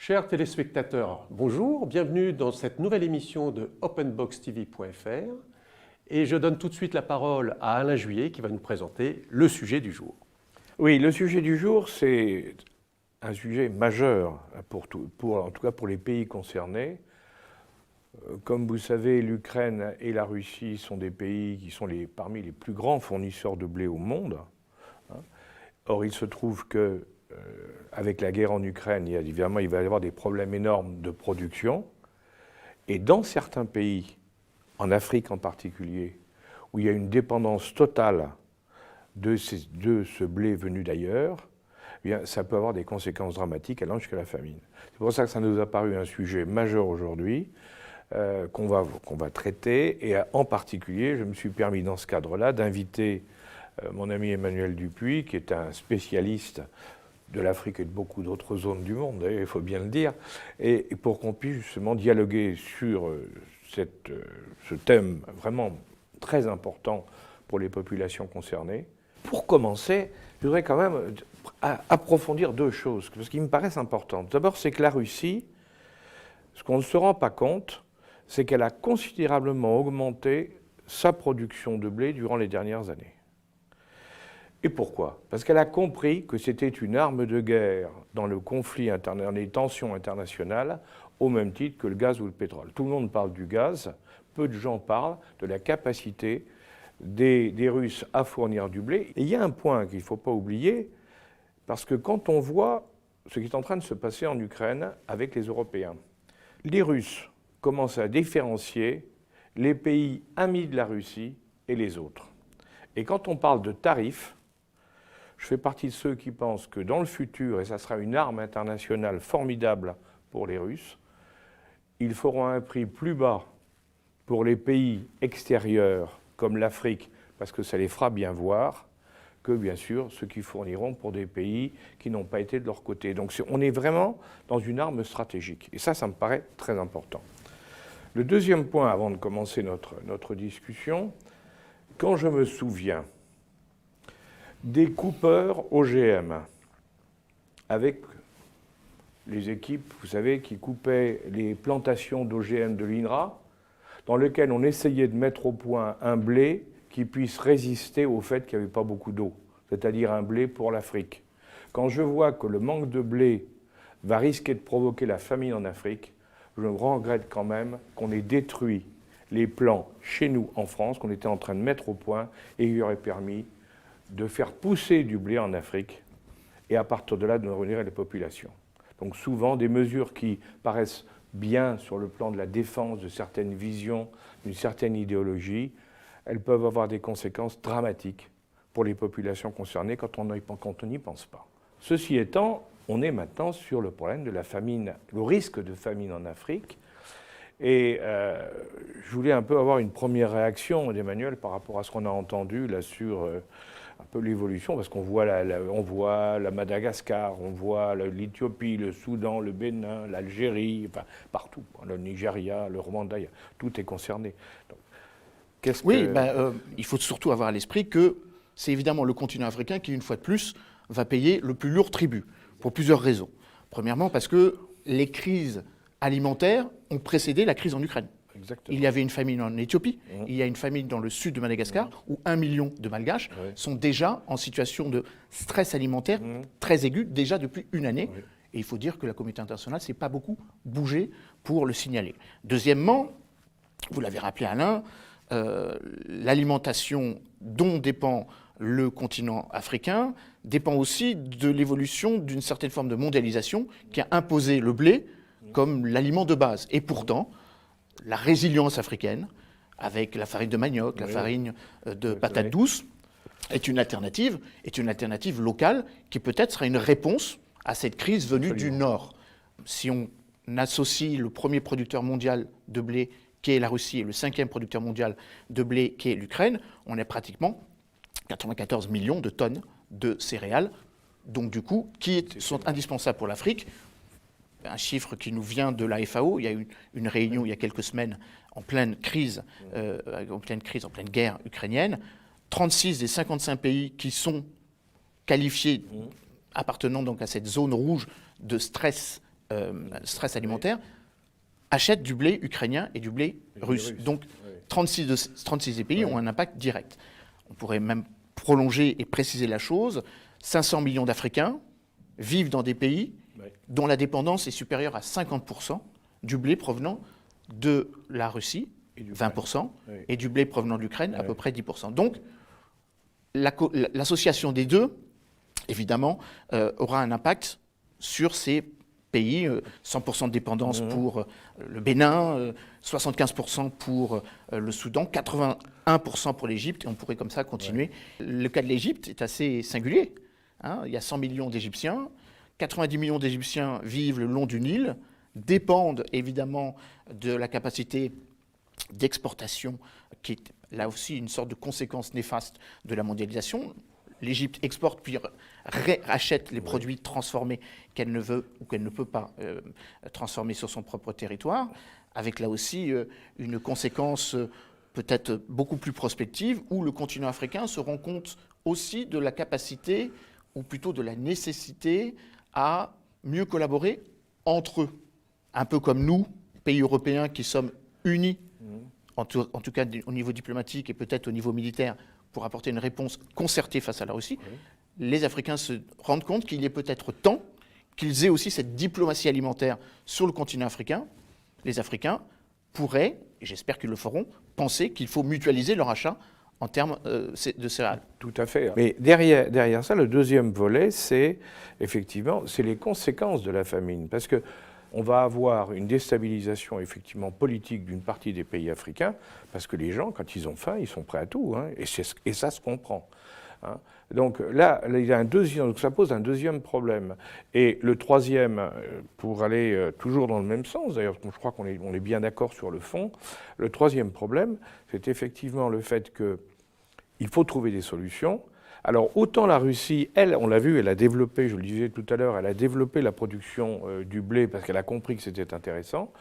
Chers téléspectateurs, bonjour, bienvenue dans cette nouvelle émission de openboxtv.fr et je donne tout de suite la parole à Alain Juillet qui va nous présenter le sujet du jour. Oui, le sujet du jour, c'est un sujet majeur, en tout cas pour les pays concernés. Comme vous savez, l'Ukraine et la Russie sont des pays qui sont parmi les plus grands fournisseurs de blé au monde. Or, il se trouve que avec la guerre en Ukraine, évidemment, il va y avoir des problèmes énormes de production. Et dans certains pays, en Afrique en particulier, où il y a une dépendance totale de ce blé venu d'ailleurs, eh bien, ça peut avoir des conséquences dramatiques allant jusqu'à la famine. C'est pour ça que ça nous a paru un sujet majeur aujourd'hui, qu'on va traiter. Et en particulier, je me suis permis dans ce cadre-là d'inviter mon ami Emmanuel Dupuis, qui est un spécialiste de l'Afrique et de beaucoup d'autres zones du monde, il faut bien le dire, et pour qu'on puisse justement dialoguer sur ce thème vraiment très important pour les populations concernées. Pour commencer, je voudrais quand même approfondir deux choses, parce qui me paraissent importantes. D'abord, c'est que la Russie, ce qu'on ne se rend pas compte, c'est qu'elle a considérablement augmenté sa production de blé durant les dernières années. Et pourquoi? Parce qu'elle a compris que c'était une arme de guerre dans le conflit dans les tensions internationales, au même titre que le gaz ou le pétrole. Tout le monde parle du gaz, peu de gens parlent de la capacité des Russes à fournir du blé. Et il y a un point qu'il ne faut pas oublier, parce que quand on voit ce qui est en train de se passer en Ukraine avec les Européens, les Russes commencent à différencier les pays amis de la Russie et les autres. Et quand on parle de tarifs, je fais partie de ceux qui pensent que dans le futur, et ça sera une arme internationale formidable pour les Russes, ils feront un prix plus bas pour les pays extérieurs comme l'Afrique, parce que ça les fera bien voir, que bien sûr ceux qui fourniront pour des pays qui n'ont pas été de leur côté. Donc on est vraiment dans une arme stratégique. Et ça me paraît très important. Le deuxième point, avant de commencer notre discussion, quand je me souviens des coupeurs OGM, avec les équipes, vous savez, qui coupaient les plantations d'OGM de l'INRA, dans lesquelles on essayait de mettre au point un blé qui puisse résister au fait qu'il n'y avait pas beaucoup d'eau, c'est-à-dire un blé pour l'Afrique. Quand je vois que le manque de blé va risquer de provoquer la famine en Afrique, je regrette quand même qu'on ait détruit les plants chez nous en France, qu'on était en train de mettre au point et qui aurait permis de faire pousser du blé en Afrique et à partir de là de réunir les populations. Donc souvent des mesures qui paraissent bien sur le plan de la défense de certaines visions, d'une certaine idéologie, elles peuvent avoir des conséquences dramatiques pour les populations concernées quand on n'y pense pas. Ceci étant, on est maintenant sur le problème de la famine, le risque de famine en Afrique. Et je voulais un peu avoir une première réaction d'Emmanuel par rapport à ce qu'on a entendu là sur un peu l'évolution, parce qu'on voit on voit la Madagascar, on voit l'Éthiopie, le Soudan, le Bénin, l'Algérie, enfin partout, le Nigeria, le Rwanda, tout est concerné. Donc, il faut surtout avoir à l'esprit que c'est évidemment le continent africain qui, une fois de plus, va payer le plus lourd tribut, pour plusieurs raisons. Premièrement, parce que les crises alimentaires ont précédé la crise en Ukraine. Exactement. Il y avait une famine en Éthiopie, il y a une famine dans le sud de Madagascar, où 1 million de Malgaches sont déjà en situation de stress alimentaire très aigu, déjà depuis une année. Et il faut dire que la communauté internationale ne s'est pas beaucoup bougée pour le signaler. Deuxièmement, vous l'avez rappelé Alain, l'alimentation dont dépend le continent africain dépend aussi de l'évolution d'une certaine forme de mondialisation qui a imposé le blé comme l'aliment de base. Et pourtant, la résilience africaine, avec la farine de manioc, la farine de patates douces, est une alternative locale qui peut-être sera une réponse à cette crise venue du Nord. Si on associe le premier producteur mondial de blé, qui est la Russie, et le 5e producteur mondial de blé, qui est l'Ukraine, on est pratiquement 94 millions de tonnes de céréales, donc du coup, qui sont indispensables pour l'Afrique. Un chiffre qui nous vient de la FAO, il y a eu une réunion il y a quelques semaines en pleine crise, en pleine guerre ukrainienne. 36 des 55 pays qui sont qualifiés appartenant donc à cette zone rouge de stress stress alimentaire, achètent du blé ukrainien et du blé russe. Donc 36 des pays ont un impact direct. On pourrait même prolonger et préciser la chose. 500 millions d'Africains vivent dans des pays dont la dépendance est supérieure à 50% du blé provenant de la Russie, 20%, et du blé provenant de l'Ukraine, à peu près 10%. Donc, l'association des deux, évidemment, aura un impact sur ces pays. 100% de dépendance pour le Bénin, 75% pour le Soudan, 81% pour l'Égypte, et on pourrait comme ça continuer. Le cas de l'Égypte est assez singulier. Il y a 100 millions d'Égyptiens, 90 millions d'Égyptiens vivent le long du Nil, dépendent évidemment de la capacité d'exportation, qui est là aussi une sorte de conséquence néfaste de la mondialisation. L'Égypte exporte puis rachète les produits transformés qu'elle ne veut ou qu'elle ne peut pas transformer sur son propre territoire, avec là aussi une conséquence peut-être beaucoup plus prospective, où le continent africain se rend compte aussi de la capacité, ou plutôt de la nécessité, à mieux collaborer entre eux. Un peu comme nous, pays européens qui sommes unis, en tout cas au niveau diplomatique et peut-être au niveau militaire, pour apporter une réponse concertée face à la Russie, les Africains se rendent compte qu'il est peut-être temps qu'ils aient aussi cette diplomatie alimentaire sur le continent africain. Les Africains pourraient, et j'espère qu'ils le feront, penser qu'il faut mutualiser leur achat en termes de céréales. Tout à fait. Mais derrière ça, le deuxième volet, c'est effectivement les conséquences de la famine. Parce que on va avoir une déstabilisation effectivement politique d'une partie des pays africains, parce que les gens, quand ils ont faim, ils sont prêts à tout, et ça se comprend. Donc là, il y a donc ça pose un deuxième problème. Et le troisième, pour aller toujours dans le même sens, d'ailleurs, je crois qu'on est bien d'accord sur le fond, le troisième problème, c'est effectivement le fait qu'il faut trouver des solutions. Alors, autant la Russie, elle, on l'a vu, elle a développé, je le disais tout à l'heure, elle a développé la production du blé parce qu'elle a compris que c'était intéressant.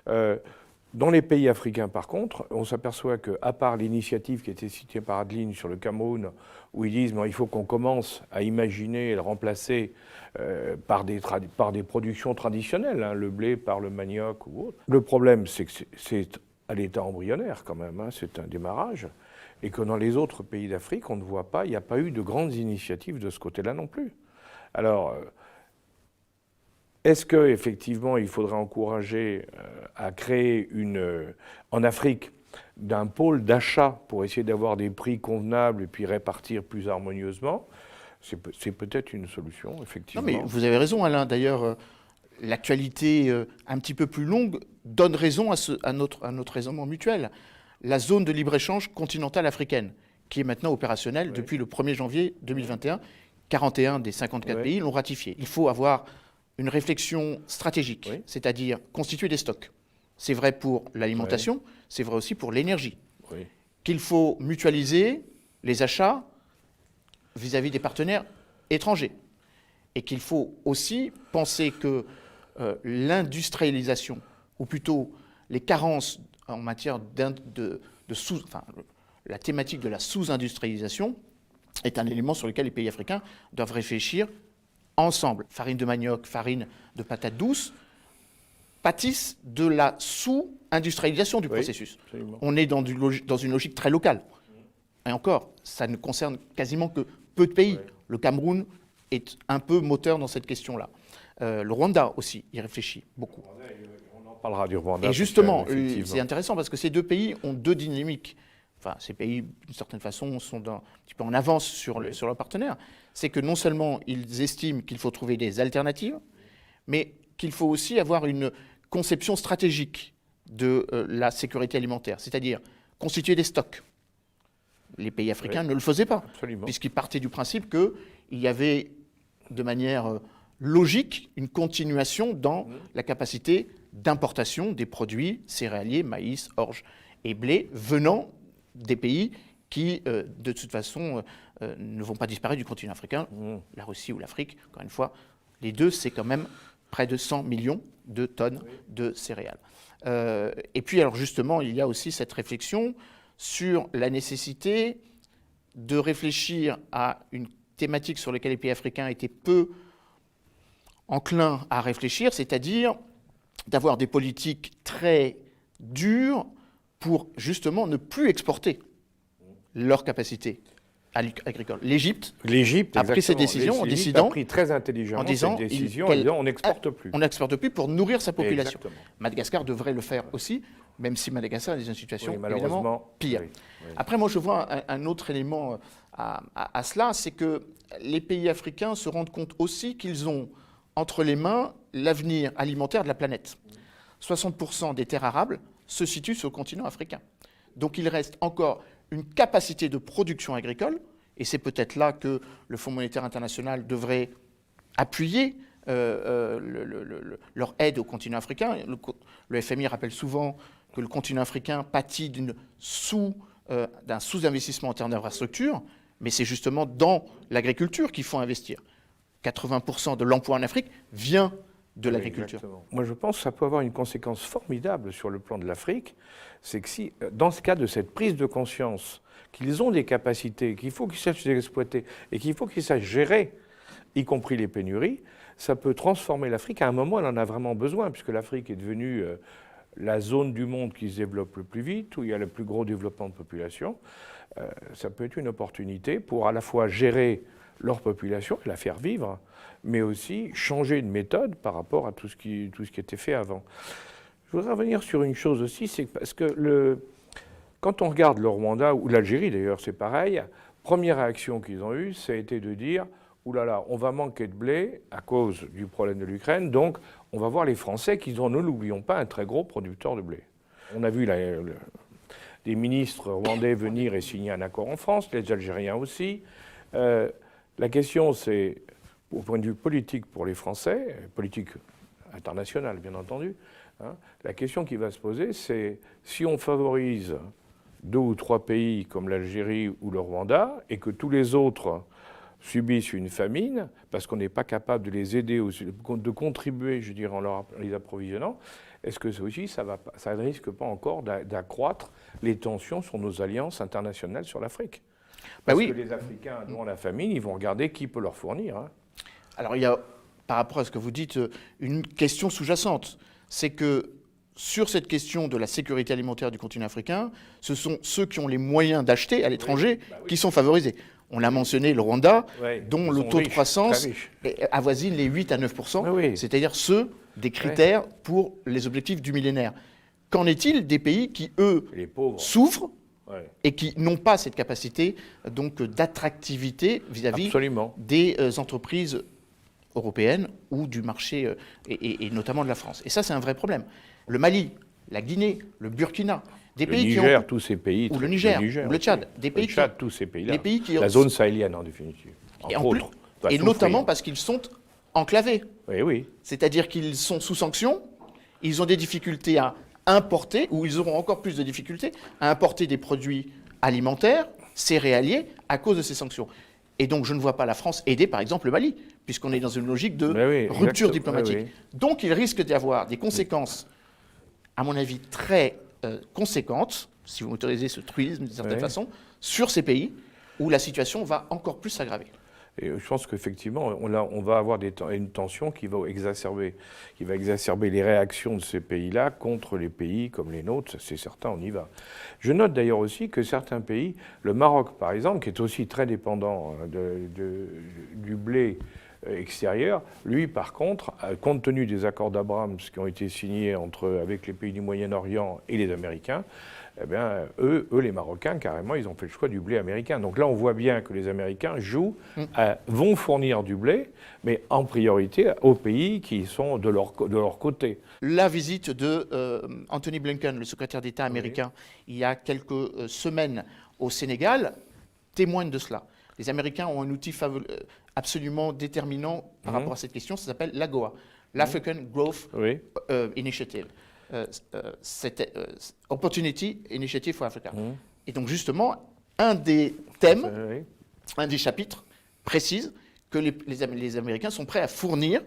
Dans les pays africains, par contre, on s'aperçoit qu'à part l'initiative qui a été citée par Adeline sur le Cameroun, où ils disent il faut qu'on commence à imaginer et le remplacer par des productions traditionnelles, le blé par le manioc ou autre. Le problème, c'est que c'est à l'état embryonnaire quand même, c'est un démarrage. Et que dans les autres pays d'Afrique, on ne voit pas, il n'y a pas eu de grandes initiatives de ce côté-là non plus. Alors, est-ce qu'effectivement, il faudrait encourager à créer en Afrique d'un pôle d'achat pour essayer d'avoir des prix convenables et puis répartir plus harmonieusement? C'est peut-être une solution, effectivement. Non, mais vous avez raison, Alain. D'ailleurs, l'actualité un petit peu plus longue donne raison à notre raisonnement mutuel. La zone de libre-échange continentale africaine, qui est maintenant opérationnelle depuis le 1er janvier 2021. 41 des 54 pays l'ont ratifiée. Il faut avoir une réflexion stratégique, c'est-à-dire constituer des stocks. C'est vrai pour l'alimentation, c'est vrai aussi pour l'énergie. Qu'il faut mutualiser les achats vis-à-vis des partenaires étrangers. Et qu'il faut aussi penser que l'industrialisation, ou plutôt les carences en matière la thématique de la sous-industrialisation est un élément sur lequel les pays africains doivent réfléchir ensemble. Farine de manioc, farine de patates douces pâtissent de la sous-industrialisation du processus. Absolument. On est dans une logique très locale. Et encore, ça ne concerne quasiment que peu de pays. Le Cameroun est un peu moteur dans cette question-là. Le Rwanda aussi y réfléchit beaucoup. On parlera du Rwanda. Et justement, c'est intéressant parce que ces deux pays ont deux dynamiques. Enfin, ces pays, d'une certaine façon, sont un petit peu en avance sur leurs partenaires. C'est que non seulement ils estiment qu'il faut trouver des alternatives, mais qu'il faut aussi avoir une conception stratégique de la sécurité alimentaire, c'est-à-dire constituer des stocks. Les pays africains ne le faisaient pas, puisqu'ils partaient du principe qu'il y avait, de manière logique, une continuation dans la capacité d'importation des produits céréaliers, maïs, orge et blé, venant des pays qui, de toute façon, ne vont pas disparaître du continent africain, la Russie ou l'Afrique. Encore une fois, les deux, c'est quand même près de 100 millions de tonnes de céréales. Et puis, alors justement, il y a aussi cette réflexion sur la nécessité de réfléchir à une thématique sur laquelle les pays africains étaient peu enclins à réfléchir, c'est-à-dire d'avoir des politiques très dures pour justement ne plus exporter leurs capacités agricoles. L'Égypte a pris cette décision en décidant, a pris très intelligemment cette décision en disant on n'exporte plus. On n'exporte plus pour nourrir sa population. Exactement. Madagascar devrait le faire aussi, même si Madagascar est dans une situation malheureusement évidemment pire. Oui. Après, moi, je vois un autre élément à cela, c'est que les pays africains se rendent compte aussi qu'ils ont entre les mains l'avenir alimentaire de la planète. 60% des terres arables se situent sur le continent africain. Donc il reste encore une capacité de production agricole, et c'est peut-être là que le Fonds monétaire international devrait appuyer leur aide au continent africain. Le FMI rappelle souvent que le continent africain pâtit d'un sous-investissement en termes d'infrastructures, mais c'est justement dans l'agriculture qu'il faut investir. 80% de l'emploi en Afrique vient de l'agriculture. Exactement. Moi, je pense que ça peut avoir une conséquence formidable sur le plan de l'Afrique. C'est que si, dans ce cas de cette prise de conscience, qu'ils ont des capacités, qu'il faut qu'ils sachent les exploiter et qu'il faut qu'ils sachent gérer, y compris les pénuries, ça peut transformer l'Afrique. À un moment, elle en a vraiment besoin, puisque l'Afrique est devenue la zone du monde qui se développe le plus vite, où il y a le plus gros développement de population. Ça peut être une opportunité pour à la fois gérer leur population et la faire vivre, mais aussi changer de méthode par rapport à tout ce qui était fait avant. Je voudrais revenir sur une chose aussi, c'est parce que quand on regarde le Rwanda, ou l'Algérie d'ailleurs, c'est pareil, première réaction qu'ils ont eue, ça a été de dire « Ouh là là, on va manquer de blé à cause du problème de l'Ukraine, donc on va voir les Français qui sont, ne l'oublions pas, un très gros producteur de blé. » On a vu des ministres rwandais venir et signer un accord en France, les Algériens aussi. La question, c'est, au point de vue politique pour les Français, politique internationale bien entendu, hein, la question qui va se poser, c'est si on favorise 2 ou 3 pays comme l'Algérie ou le Rwanda et que tous les autres subissent une famine parce qu'on n'est pas capable de les aider, de contribuer, je dirais, en les approvisionnant, est-ce que ça aussi, ça ne risque pas encore d'accroître les tensions sur nos alliances internationales sur l'Afrique ? Parce que les Africains, devant la famine, ils vont regarder qui peut leur fournir. Hein. Alors il y a, par rapport à ce que vous dites, une question sous-jacente. C'est que sur cette question de la sécurité alimentaire du continent africain, ce sont ceux qui ont les moyens d'acheter à l'étranger qui sont favorisés. On l'a mentionné, le Rwanda, dont le taux de croissance avoisine les 8 à 9%, c'est-à-dire ceux des critères pour les objectifs du millénaire. Qu'en est-il des pays qui, eux, souffrent et qui n'ont pas cette capacité d'attractivité vis-à-vis des entreprises européennes ou du marché, et notamment de la France. Et ça, c'est un vrai problème. Le Mali, la Guinée, le Burkina, des pays Niger, qui ont... tous ces pays, ou le Niger, ou le Tchad, des pays le Tchad, tous ces pays-là, la zone sahélienne en définitive, et notamment parce qu'ils sont enclavés. Oui. C'est-à-dire qu'ils sont sous sanction, ils ont des difficultés à importer, ou ils auront encore plus de difficultés à importer des produits alimentaires, céréaliers, à cause de ces sanctions. Et donc je ne vois pas la France aider par exemple le Mali, puisqu'on est dans une logique de rupture diplomatique. Donc il risque d'y avoir des conséquences, à mon avis, très conséquentes, si vous m'autorisez ce truisme d'une certaine façon, sur ces pays où la situation va encore plus s'aggraver. Et je pense qu'effectivement, on va avoir une tension qui va exacerber les réactions de ces pays-là contre les pays comme les nôtres, c'est certain, on y va. Je note d'ailleurs aussi que certains pays, le Maroc par exemple, qui est aussi très dépendant du blé extérieur, lui par contre, compte tenu des accords d'Abraham qui ont été signés avec les pays du Moyen-Orient et les Américains, eh bien, eux, les Marocains, carrément, ils ont fait le choix du blé américain. Donc là, on voit bien que les Américains vont fournir du blé, mais en priorité aux pays qui sont de leur côté. La visite de Anthony Blinken, le secrétaire d'État américain, il y a quelques semaines au Sénégal, témoigne de cela. Les Américains ont un outil absolument déterminant par rapport à cette question, ça s'appelle l'AGOA, l'African Growth Initiative. Opportunity Initiative for Africa. Et donc justement, un des thèmes, un des chapitres précise que les Américains sont prêts à fournir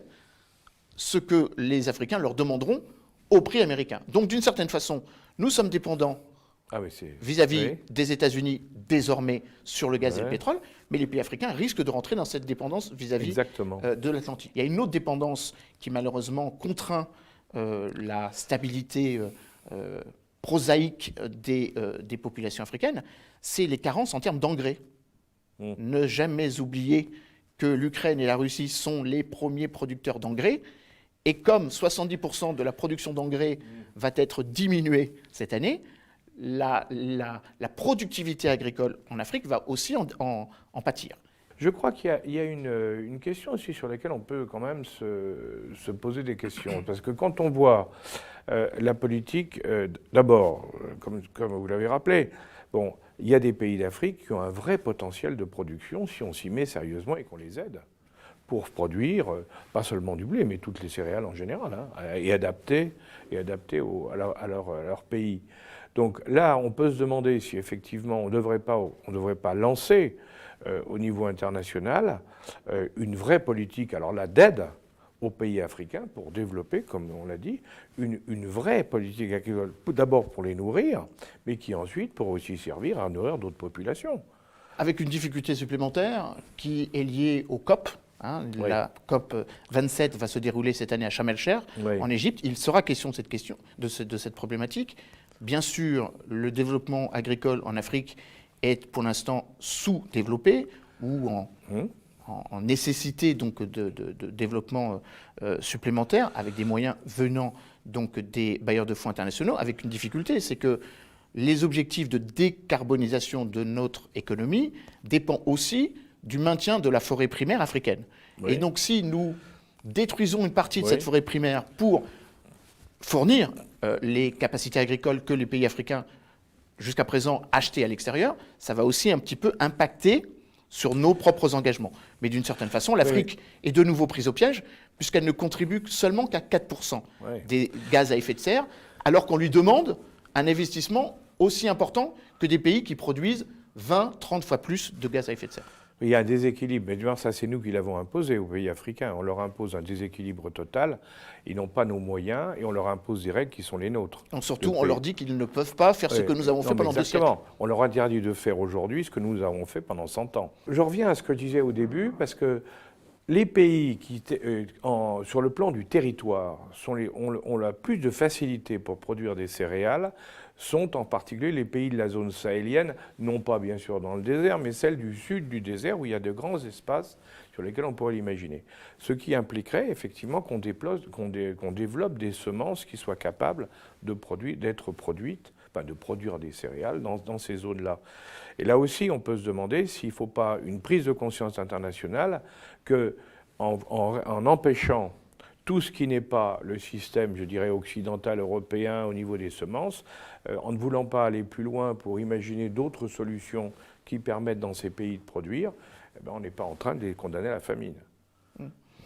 ce que les Africains leur demanderont au prix américain. Donc d'une certaine façon, nous sommes dépendants vis-à-vis des États-Unis désormais sur le gaz et le Ouais. pétrole, mais les pays africains risquent de rentrer dans cette dépendance vis-à-vis Exactement. de l'Atlantique. Il y a une autre dépendance qui malheureusement contraint la stabilité prosaïque des populations africaines, c'est les carences en termes d'engrais. Ne jamais oublier que l'Ukraine et la Russie sont les premiers producteurs d'engrais, et comme 70% de la production d'engrais va être diminuée cette année, la productivité agricole en Afrique va aussi en pâtir. Je crois qu'il y a une question aussi sur laquelle on peut quand même se poser des questions. Parce que quand on voit la politique, d'abord, comme vous l'avez rappelé, bon, il y a des pays d'Afrique qui ont un vrai potentiel de production si on s'y met sérieusement et qu'on les aide pour produire, pas seulement du blé, mais toutes les céréales en général, hein, et adapter à leur pays. Donc là, on peut se demander si effectivement on ne devrait pas lancer au niveau international une vraie politique, alors là, d'aide aux pays africains pour développer, comme on l'a dit, une vraie politique agricole, d'abord pour les nourrir, mais qui ensuite pourra aussi servir à nourrir d'autres populations. Avec une difficulté supplémentaire qui est liée au COP. Hein, Oui. La COP 27 va se dérouler cette année à Sharm el-Sheikh, Oui. en Égypte. Il sera question de cette problématique. Bien sûr, le développement agricole en Afrique est pour l'instant sous-développé ou en nécessité donc de développement supplémentaire, avec des moyens venant donc des bailleurs de fonds internationaux, avec une difficulté, c'est que les objectifs de décarbonisation de notre économie dépendent aussi du maintien de la forêt primaire africaine. Oui. Et donc si nous détruisons une partie de Oui. cette forêt primaire pour fournir les capacités agricoles que les pays africains jusqu'à présent achetaient à l'extérieur, ça va aussi un petit peu impacter sur nos propres engagements. Mais d'une certaine façon, l'Afrique est de nouveau prise au piège, puisqu'elle ne contribue seulement qu'à 4% Oui. des gaz à effet de serre, alors qu'on lui demande un investissement aussi important que des pays qui produisent 20-30 fois plus de gaz à effet de serre. Il y a un déséquilibre, mais du moins, ça c'est nous qui l'avons imposé aux pays africains. On leur impose un déséquilibre total, ils n'ont pas nos moyens et on leur impose des règles qui sont les nôtres. Donc surtout, Le on pays. leur dit qu'ils ne peuvent pas faire ce que nous avons fait pendant 2 siècles. Exactement. On leur interdit de faire aujourd'hui ce que nous avons fait pendant 100 ans. Je reviens à ce que je disais au début, parce que les pays qui, sur le plan du territoire, ont la plus de facilité pour produire des céréales, sont en particulier les pays de la zone sahélienne, non pas bien sûr dans le désert, mais celle du sud du désert où il y a de grands espaces sur lesquels on pourrait l'imaginer. Ce qui impliquerait effectivement qu'on développe des semences qui soient capables de produire des céréales dans ces zones-là. Et là aussi, on peut se demander s'il ne faut pas une prise de conscience internationale que, en empêchant tout ce qui n'est pas le système, je dirais, occidental, européen au niveau des semences, en ne voulant pas aller plus loin pour imaginer d'autres solutions qui permettent dans ces pays de produire, eh bien, on n'est pas en train de les condamner à la famine.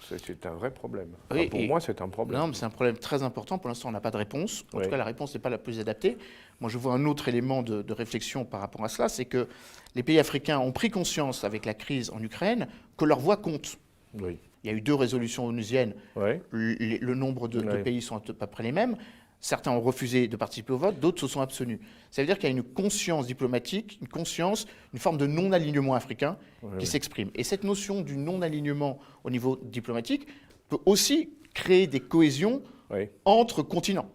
C'est un vrai problème. Enfin, Oui, pour moi, c'est un problème. Non, mais c'est un problème très important. Pour l'instant, on n'a pas de réponse. En Oui. tout cas, la réponse n'est pas la plus adaptée. Moi, je vois un autre élément de réflexion par rapport à cela, c'est que les pays africains ont pris conscience avec la crise en Ukraine que leur voix compte. Oui. Il y a eu 2 résolutions onusiennes. Oui. Le nombre de Oui. pays sont à peu près les mêmes. Certains ont refusé de participer au vote, d'autres se sont abstenus. Ça veut dire qu'il y a une conscience diplomatique, une forme de non-alignement africain qui s'exprime. Et cette notion du non-alignement au niveau diplomatique peut aussi créer des cohésions Oui. entre continents.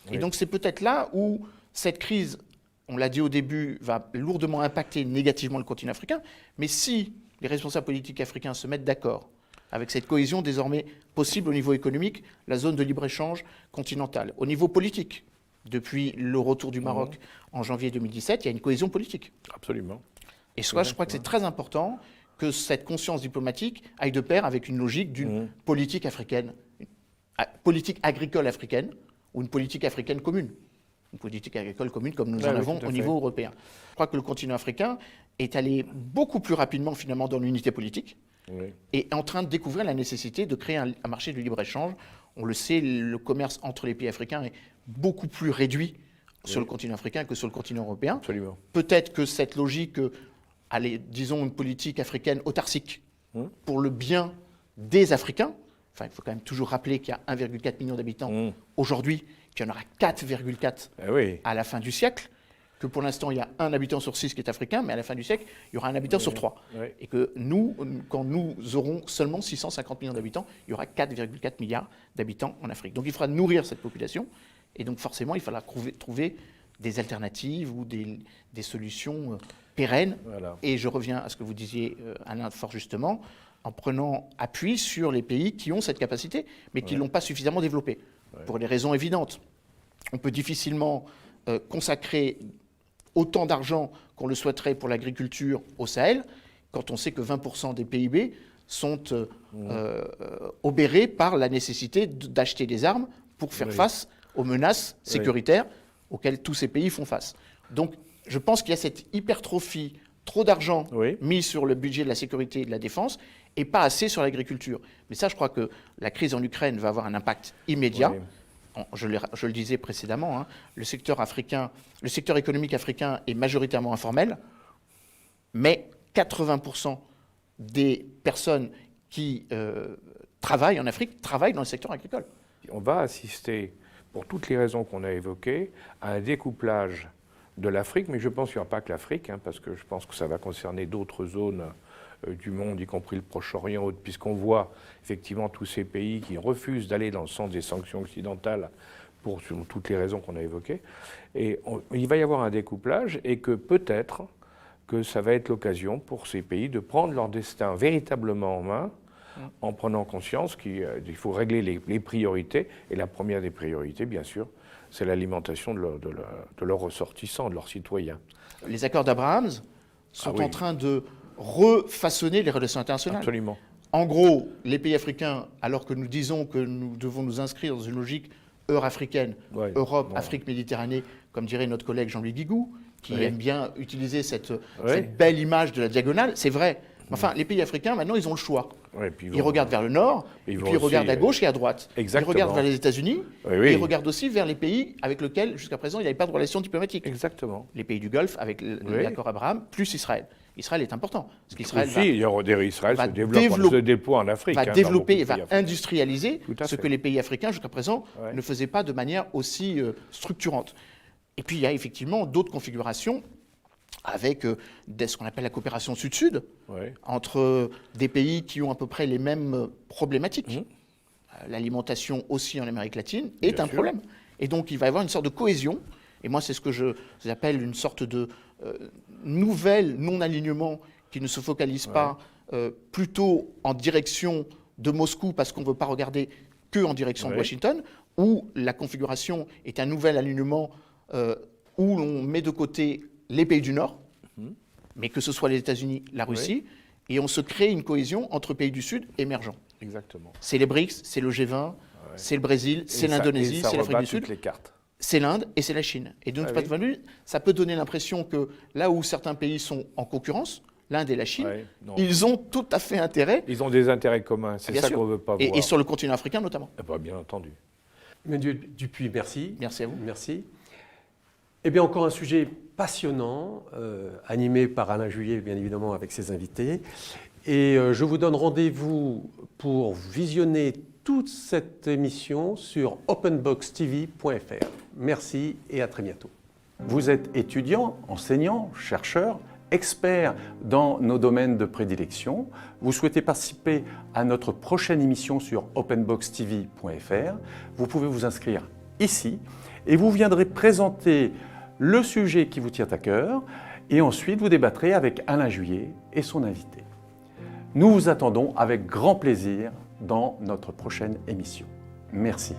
Oui. Et donc c'est peut-être là où cette crise, on l'a dit au début, va lourdement impacter négativement le continent africain. Mais si les responsables politiques africains se mettent d'accord avec cette cohésion désormais possible au niveau économique, la zone de libre-échange continentale. Au niveau politique, depuis le retour du Maroc en janvier 2017, il y a une cohésion politique. Absolument. Et je crois que c'est très important que cette conscience diplomatique aille de pair avec une logique d'une politique africaine, politique agricole africaine, ou une politique africaine commune. Une politique agricole commune comme nous en avons au niveau européen. Je crois que le continent africain est allé beaucoup plus rapidement finalement dans l'unité politique. Oui. Et est en train de découvrir la nécessité de créer un marché de libre-échange. On le sait, le commerce entre les pays africains est beaucoup plus réduit sur le continent africain que sur le continent européen. Absolument. Peut-être que cette logique, disons une politique africaine autarcique, pour le bien des Africains, enfin il faut quand même toujours rappeler qu'il y a 1,4 million d'habitants aujourd'hui, qu'il y en aura 4,4 oui. à la fin du siècle, que pour l'instant, il y a 1 habitant sur 6 qui est africain, mais à la fin du siècle, il y aura 1 habitant sur 3. Oui. Et que nous, quand nous aurons seulement 650 millions d'habitants, il y aura 4,4 milliards d'habitants en Afrique. Donc il faudra nourrir cette population, et donc forcément, il faudra trouver des alternatives ou des solutions pérennes. Voilà. Et je reviens à ce que vous disiez, Alain, fort justement, en prenant appui sur les pays qui ont cette capacité, mais qui ne l'ont pas suffisamment développée, pour des raisons évidentes. On peut difficilement consacrer autant d'argent qu'on le souhaiterait pour l'agriculture au Sahel, quand on sait que 20% des PIB sont obérés par la nécessité d'acheter des armes pour faire face aux menaces sécuritaires auxquelles tous ces pays font face. Donc je pense qu'il y a cette hypertrophie, trop d'argent mis sur le budget de la sécurité et de la défense, et pas assez sur l'agriculture. Mais ça, je crois que la crise en Ukraine va avoir un impact immédiat. Je le disais précédemment, hein, le secteur économique africain est majoritairement informel, mais 80% des personnes qui travaillent en Afrique travaillent dans le secteur agricole. On va assister, pour toutes les raisons qu'on a évoquées, à un découplage de l'Afrique, mais je pense qu'il n'y aura pas que l'Afrique, hein, parce que je pense que ça va concerner d'autres zones du monde, y compris le Proche-Orient, puisqu'on voit effectivement tous ces pays qui refusent d'aller dans le sens des sanctions occidentales pour toutes les raisons qu'on a évoquées. Et il va y avoir un découplage, et que peut-être que ça va être l'occasion pour ces pays de prendre leur destin véritablement en main, en prenant conscience qu'il faut régler les priorités. Et la première des priorités, bien sûr, c'est l'alimentation de leurs ressortissants, de leurs citoyens. Les accords d'Abraham sont en train de refaçonner les relations internationales. Absolument. En gros, les pays africains, alors que nous disons que nous devons nous inscrire dans une logique euro-africaine, Europe, Afrique, Méditerranée, comme dirait notre collègue Jean-Louis Guigou, qui aime bien utiliser cette belle image de la diagonale, c'est vrai. Enfin, les pays africains, maintenant, ils ont le choix. Ils regardent vers le nord, et puis ils regardent à gauche et à droite. Exactement. Ils regardent vers les États-Unis, et ils regardent aussi vers les pays avec lesquels, jusqu'à présent, il n'y avait pas de relations diplomatiques. Exactement. Les pays du Golfe, avec l'accord Abraham, plus Israël. Israël est important. Parce qu'Israël Israël se déploie en Afrique. Va développer et va industrialiser ce que les pays africains, jusqu'à présent, ne faisaient pas de manière aussi structurante. Et puis, il y a effectivement d'autres configurations avec ce qu'on appelle la coopération sud-sud, entre des pays qui ont à peu près les mêmes problématiques. L'alimentation aussi en Amérique latine est un problème. Et donc, il va y avoir une sorte de cohésion. Et moi, c'est ce que j'appelle une sorte de nouvel non-alignement qui ne se focalise pas plutôt en direction de Moscou, parce qu'on ne veut pas regarder que en direction de Washington, où la configuration est un nouvel alignement où l'on met de côté les pays du Nord, mais que ce soit les États-Unis, la Russie, et on se crée une cohésion entre pays du Sud émergents. Exactement. C'est les BRICS, c'est le G20, c'est le Brésil, c'est l'Indonésie, c'est l'Afrique du Sud. Les cartes. C'est l'Inde et c'est la Chine. Et de notre point de vue, ça peut donner l'impression que là où certains pays sont en concurrence, l'Inde et la Chine, ils ont tout à fait intérêt. Ils ont des intérêts communs, c'est ça qu'on ne veut pas voir. Et sur le continent africain notamment. Bien entendu. Monsieur Dupuy, merci. Merci à vous. Merci. Eh bien, encore un sujet passionnant, animé par Alain Juillet, bien évidemment, avec ses invités. Et je vous donne rendez-vous pour visionner toute cette émission sur openboxtv.fr. Merci et à très bientôt. Vous êtes étudiant, enseignant, chercheur, expert dans nos domaines de prédilection. Vous souhaitez participer à notre prochaine émission sur openboxtv.fr. Vous pouvez vous inscrire ici et vous viendrez présenter le sujet qui vous tient à cœur et ensuite vous débattrez avec Alain Juillet et son invité. Nous vous attendons avec grand plaisir dans notre prochaine émission. Merci.